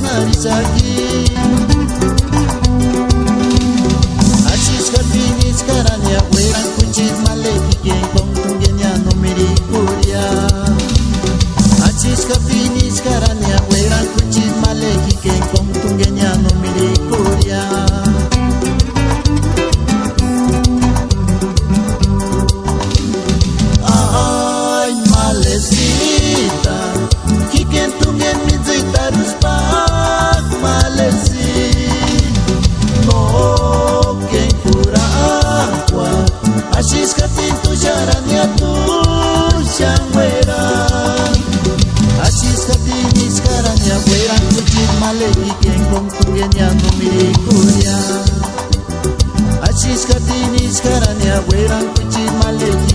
narisaki Achishka finis karanya weran kuchit maleki ken kontungenya no mirikuria Achishka finis karanya weran kuchit maleki ken kontungenya no mirikuria Ay malecita kiken tungen mizita ruspak maleci no ken kura agua Ashishka tintu jaranya tu shangwera Ashishka finis karanya weran kuchit maleki ken kontungenya no mirikuria Achishka finis karanya weran kuchit maleki